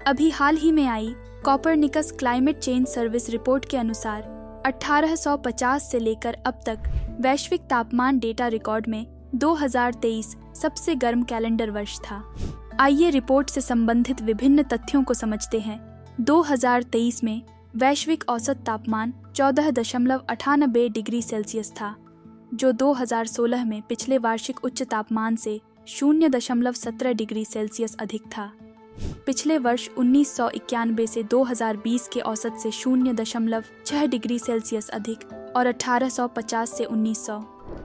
अभी हाल ही में आई Copernicus climate change service report के अनुसार 1850 से लेकर अब तक वैश्विक तापमान डेटा रिकॉर्ड में 2023 सबसे गर्म कैलेंडर वर्ष था। आइए रिपोर्ट से संबंधित विभिन्न तथ्यों को समझते हैं। 2023 में वैश्विक औसत तापमान 14.98 डिग्री सेल्सियस था, जो 2016 में पिछले वार्षिक उच्च तापमान से 0.17 डिग्री सेल्सियस अधिक था। पिछले वर्ष 1991 से 2020 के औसत से 0.6 डिग्री सेल्सियस अधिक और 1850 से 1900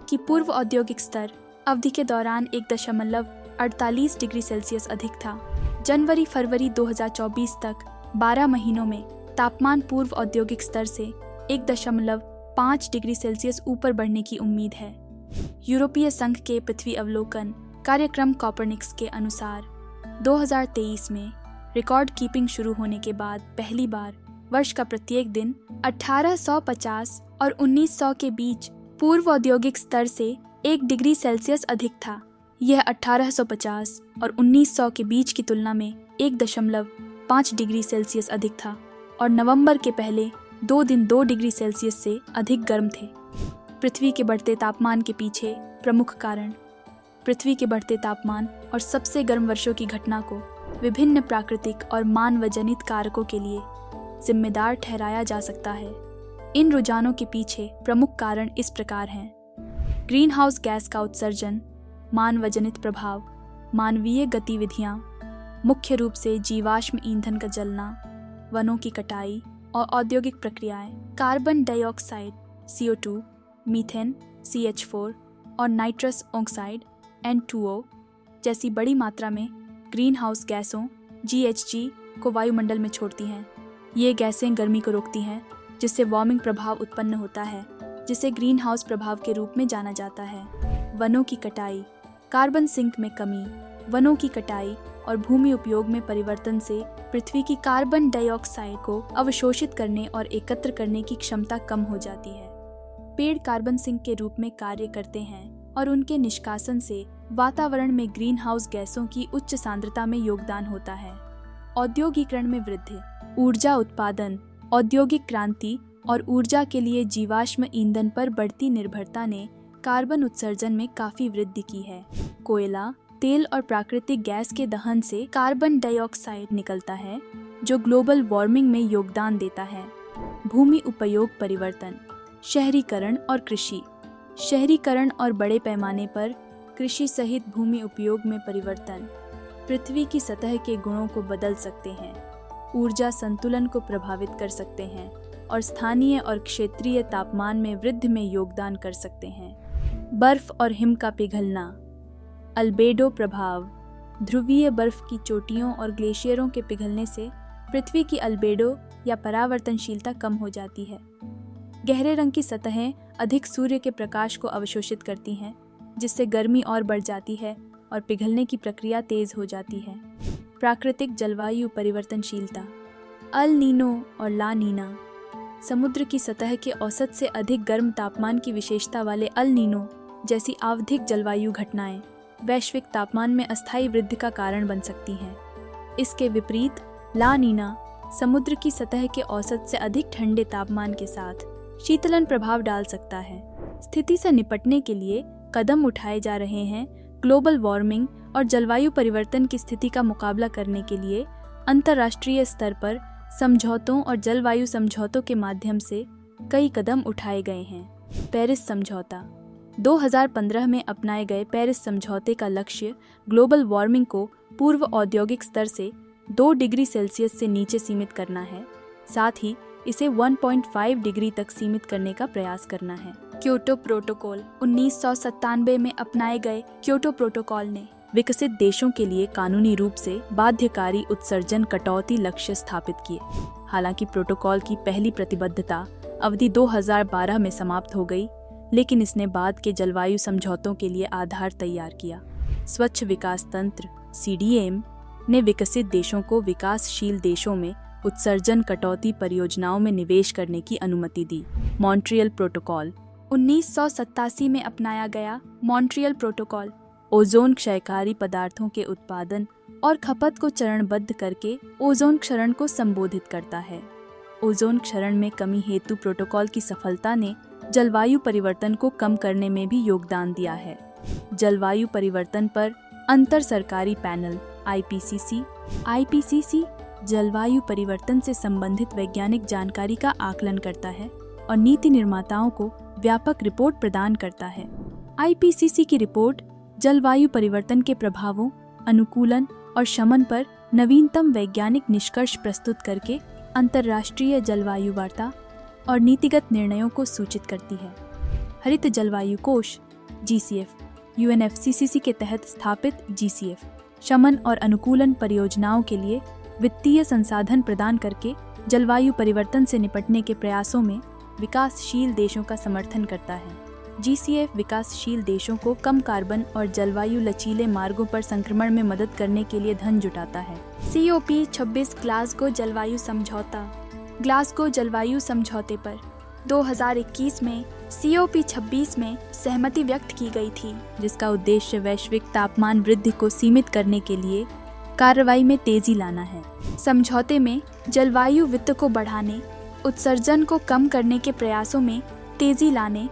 की पूर्व औद्योगिक स्तर अवधि के दौरान 1.48 डिग्री सेल्सियस अधिक था। जनवरी-फरवरी 2024 तक 12 महीनों में तापमान पूर्व औद्योगिक स्तर से 1.5 डिग्री सेल्सियस ऊपर बढ़ने की उम्मीद है। यूरोपीय संघ के पृथ्वी अवलोकन कार्यक्रम कोपरनिकस के अनुसार 2023 में रिकॉर्ड कीपिंग शुरू होने के बाद पहली बार वर्ष का प्रत्येक दिन 1850 और 1900 के बीच पूर्व औद्योगिक स्तर से 1 डिग्री सेल्सियस अधिक था। यह 1850 और 1900 के बीच की तुलना में 1.5 डिग्री सेल्सियस अधिक था और नवंबर के पहले 2 दिन 2 डिग्री सेल्सियस से अधिक गर्म थे। पृथ्वी के बढ़ते तापमान के पीछे प्रमुख कारण। पृथ्वी के बढ़ते तापमान और सबसे गर्म वर्षों की घटना को विभिन्न प्राकृतिक और मानवजनित कारकों के लिए जिम्मेदार ठहराया जा सकता है। इन रुझानों के पीछे प्रमुख कारण इस प्रकार हैं: ग्रीन हाउस गैस का उत्सर्जन, मानवजनित प्रभाव, मानवीय गतिविधियां, मुख्य रूप से जीवाश्म ईंधन का जलना, वनों की कटाई और औद्योगिक प्रक्रियाएं, carbon dioxide CO2, methane CH4 और नाइट्रस ऑक्साइड N2O जैसी बड़ी मात्रा में ग्रीन हाउस गैसों GHG को वायुमंडल में छोड़ती हैं। ये गैसें गर्मी को रोकती हैं, जिससे वार्मिंग प्रभाव उत्पन्न होता है, जिसे ग्रीन हाउस प्रभाव के रूप में जाना जाता है। वनों की कटाई, कार्बन सिंक में कमी, वनों की कटाई और भूमि उपयोग में परिवर्तन से पृथ्वी की कार्बन डाइऑक्साइड को अवशोषित करने और एकत्र करने की क्षमता कम हो जाती है। पेड़ कार्बन सिंक के रूप में कार्य करते हैं और उनके निष्कासन से वातावरण में ग्रीन हाउस गैसों की उच्च सांद्रता में योगदान होता है। औद्योगिकरण में वृद्धि, ऊर्जा उत्पादन, औद्योगिक क्रांति और ऊर्जा के लिए जीवाश्म ईंधन पर बढ़ती निर्भरता ने कार्बन उत्सर्जन में काफी वृद्धि की है। कोयला, तेल और प्राकृतिक गैस के दहन से कार्बन डाइऑक्साइड निकलता है, जो ग्लोबल वार्मिंग में योगदान देता है। भूमि उपयोग परिवर्तन, शहरीकरण और कृषि। शहरीकरण और बड़े पैमाने पर कृषि सहित भूमि उपयोग में परिवर्तन पृथ्वी की सतह के गुणों को बदल सकते हैं, ऊर्जा संतुलन को प्रभावित कर सकते हैं और स्थानीय और क्षेत्रीय तापमान में वृद्धि में योगदान कर सकते हैं। बर्फ और हिम का पिघलना, अल्बेडो प्रभाव। ध्रुवीय बर्फ की चोटियों और ग्लेशियरों के पिघलने से पृथ्वी की अल्बेडो या परावर्तनशीलता कम हो जाती है। गहरे रंग की सतहें अधिक सूर्य के प्रकाश को अवशोषित करती हैं, जिससे गर्मी और बढ़ जाती है और पिघलने की प्रक्रिया तेज हो जाती है। प्राकृतिक जलवायु परिवर्तनशीलता, अल नीनो और ला नीना। समुद्र की सतह के औसत से अधिक गर्म तापमान की विशेषता वाले अल नीनो जैसी आवधिक जलवायु घटनाएं वैश्विक तापमान में अस्थायी वृद्धि का कारण बन सकती हैं। इसके विपरीत ला नीना समुद्र की सतह के औसत से अधिक ठंडे तापमान के साथ शीतलन प्रभाव डाल सकता है। स्थिति से निपटने के लिए कदम उठाए जा रहे हैं। ग्लोबल वार्मिंग और जलवायु परिवर्तन की स्थिति का मुकाबला करने के लिए अंतर्राष्ट्रीय स्तर पर समझौतों और जलवायु समझौतों के माध्यम से कई कदम उठाए गए हैं। पेरिस समझौता 2015 में अपनाए गए पेरिस समझौते का लक्ष्य ग्लोबल वार्मिंग को पूर्व औद्योगिक स्तर से 2 डिग्री सेल्सियस से नीचे सीमित करना है, साथ ही इसे 1.5 डिग्री तक सीमित करने का प्रयास करना है। क्योटो प्रोटोकॉल 1997 में अपनाए गए क्योटो प्रोटोकॉल ने विकसित देशों के लिए कानूनी रूप से बाध्यकारी उत्सर्जन कटौती लक्ष्य स्थापित किए। हालांकि प्रोटोकॉल की पहली प्रतिबद्धता अवधि 2012 में समाप्त हो गई, लेकिन इसने बाद के जलवायु समझौतों के लिए आधार तैयार किया। स्वच्छ विकास तंत्र CDM ने विकसित देशों को विकासशील देशों में उत्सर्जन कटौती परियोजनाओं में निवेश करने की अनुमति दी। मॉन्ट्रियल प्रोटोकॉल 1987 में अपनाया गया। मॉन्ट्रियल प्रोटोकॉल ओजोन क्षयकारी पदार्थों के उत्पादन और खपत को चरणबद्ध करके ओजोन क्षरण को संबोधित करता है। ओजोन क्षरण में कमी हेतु प्रोटोकॉल की सफलता ने जलवायु परिवर्तन को कम करने में भी योगदान दिया है। जलवायु परिवर्तन पर अंतर सरकारी पैनल आईपीसीसी जलवायु परिवर्तन से संबंधित वैज्ञानिक जानकारी का आकलन करता है और नीति निर्माताओं को व्यापक रिपोर्ट प्रदान करता है। आईपीसीसी की रिपोर्ट जलवायु परिवर्तन के प्रभावों, अनुकूलन और शमन पर नवीनतम वैज्ञानिक निष्कर्ष प्रस्तुत करके अंतर्राष्ट्रीय जलवायु वार्ता और नीतिगत निर्णयों को सूचित करती है। हरित जलवायु कोष GCF UNFCCC के तहत स्थापित GCF शमन और अनुकूलन परियोजनाओं के लिए वित्तीय संसाधन प्रदान करके जलवायु परिवर्तन से निपटने के प्रयासों में विकासशील देशों का समर्थन करता है। GCF विकासशील देशों को कम कार्बन और जलवायु लचीले मार्गों पर संक्रमण में मदद करने के लिए धन जुटाता है। COP26 ग्लासगो जलवायु समझौता। ग्लासगो जलवायु समझौते पर 2021 में COP26 में सहमति व्यक्त की गई थी, जिसका उद्देश्य वैश्विक तापमान वृद्धि को सीमित करने के लिए कार्रवाई में तेजी लाना है। समझौते में जलवायु वित्त को बढ़ाने, उत्सर्जन को कम करने के प्रयासों में तेजी लाने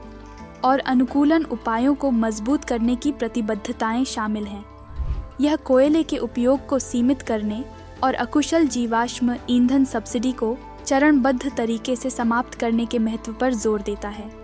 और अनुकूलन उपायों को मजबूत करने की प्रतिबद्धताएं शामिल हैं। यह कोयले के उपयोग को सीमित करने और अकुशल जीवाश्म ईंधन सब्सिडी को चरणबद्ध तरीके से समाप्त करने के महत्व पर जोर देता है।